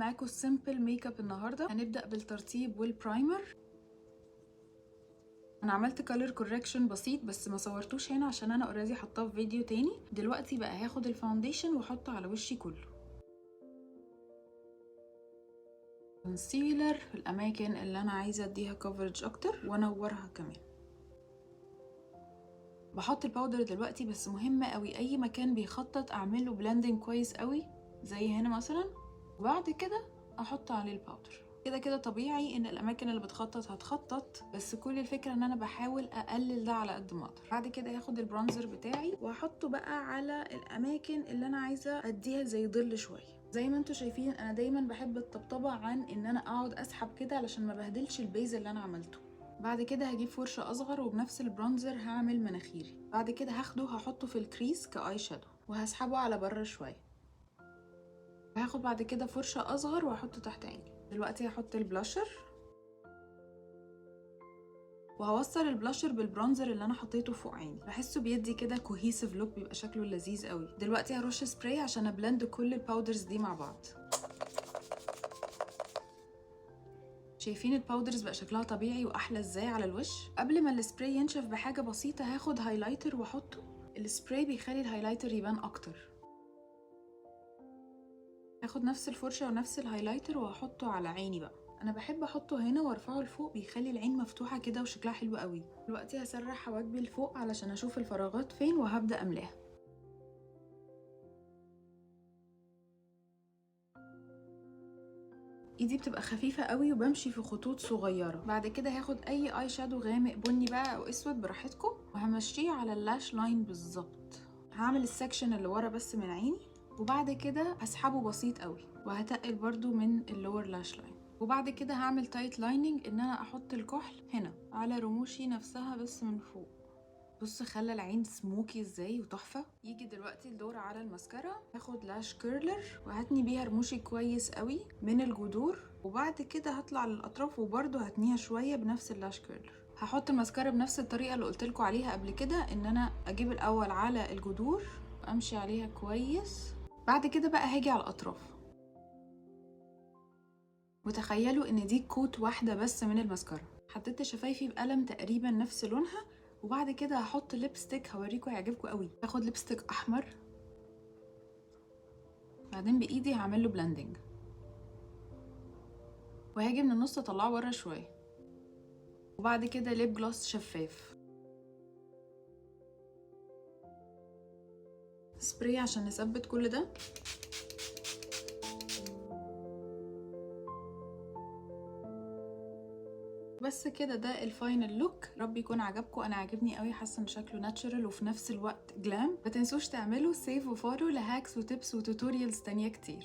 معاكم السيمبل ميك اب النهارده. هنبدا بالترطيب والبرايمر. انا عملت كولر كوركشن بسيط بس ما صورتوش هنا عشان انا اوريدي حطاه في فيديو تاني. دلوقتي بقى هاخد الفاونديشن واحطه على وشي كله. كونسيلر في الاماكن اللي انا عايزه اديها كفرج اكتر وانورها كمان. بحط الباودر دلوقتي، بس مهم قوي اي مكان بيخطط اعمله بلندنج كويس قوي زي هنا مثلا، وبعد كده احط عليه الباودر. كده طبيعي ان الاماكن اللي بتخطط هتخطط، بس كل الفكره ان انا بحاول اقلل ده على قد ما اقدر. بعد كده هاخد البرونزر بتاعي واحطه بقى على الاماكن اللي انا عايزه اديها زي ظل شويه. زي ما انتوا شايفين انا دايما بحب الطبطبه عن ان انا اقعد اسحب كده علشان ما بهدلش البيز اللي انا عملته. بعد كده هجيب فرشة اصغر وبنفس البرونزر هعمل مناخيري. بعد كده هاخده هحطه في الكريس كاي شادو وهسحبه على بره شويه. هاخد بعد كده فرشة اصغر واحطه تحت عيني. دلوقتي هحط البلاشر وهوصل البلاشر بالبرونزر اللي انا حطيته فوق عيني. بحسه بيدي كده كوهيسيف لوك، بيبقى شكله لذيذ قوي. دلوقتي هرش سبراي عشان ابلند كل الباودرز دي مع بعض. شايفين الباودرز بقى شكلها طبيعي واحلى ازاي على الوش. قبل ما السبراي ينشف بحاجه بسيطه هاخد هايلايتر واحطه. السبراي بيخلي الهايلايتر يبان اكتر. هاخد نفس الفرشه ونفس الهايلايتر وهحطه على عيني بقى. انا بحب احطه هنا وارفعه لفوق، بيخلي العين مفتوحه كده وشكلها حلو قوي. دلوقتي هسرح حواجبي لفوق علشان اشوف الفراغات فين وهبدا املاها. ايدي بتبقى خفيفه قوي وبمشي في خطوط صغيره. بعد كده هاخد اي اي شادو غامق بني بقى او اسود براحتكم وهمشيه على اللاش لاين بالظبط. هعمل السكشن اللي ورا بس من عيني، وبعد كده هسحبه بسيط قوي وهتقل برضو من اللور لاش لاين. وبعد كده هعمل تايت لايننج ان انا احط الكحل هنا على رموشي نفسها بس من فوق. بص خلى العين سموكي ازاي وتحفه. يجي دلوقتي الدور على الماسكارا. هاخد لاش كيرلر وهتني بيها رموشي كويس قوي من الجذور، وبعد كده هطلع للاطراف وبرده هتنيها شويه بنفس اللاش كيرلر. هحط الماسكارا بنفس الطريقه اللي قلتلكوا عليها قبل كده، ان انا اجيب الاول على الجذور وامشي عليها كويس. بعد كده بقى هاجي على الاطراف. وتخيلوا ان دي كوت واحده بس من الماسكارا. حطيت شفايفي بقلم تقريبا نفس لونها، وبعد كده هحط ليبستيك هوريكم هيعجبكم قوي. هاخد ليبستيك احمر، بعدين بايدي هعمل له بلندنج، وهاجي من النص اطلعه بره شويه، وبعد كده ليب جلوس شفاف. سبراي عشان نثبت كل ده. بس كده ده الفاينل لوك. رب يكون عجبكم. انا عاجبني قوي، حاسه ان شكله ناتشورال وفي نفس الوقت جلام. ما تنسوش تعملوا سيف وفولو لهاكس وتيبس وتوتوريالز تانية كتير.